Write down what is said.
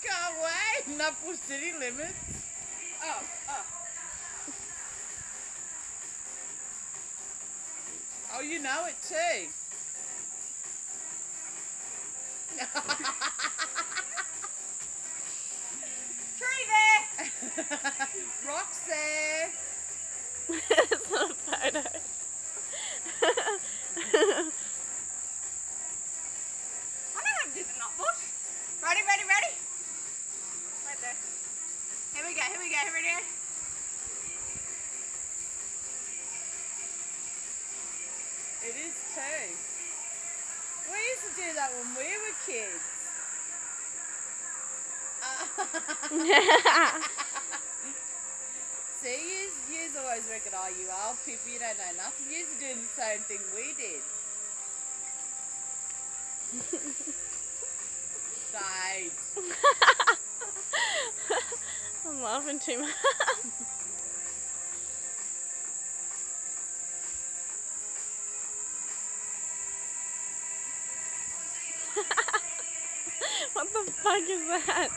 Can't wait. Nutbush City Limits. Oh. Oh, you know it too. Tree there! Rocks there. It's not a photo. I know how to do the Nutbush. Ready? Right there. Here we go. It is too. We used to do that when we were kids. See, yous always reckon, oh, you old people, you don't know nothing. Yous are doing the same thing we did. Shade. I'm laughing too much. What the fuck is that?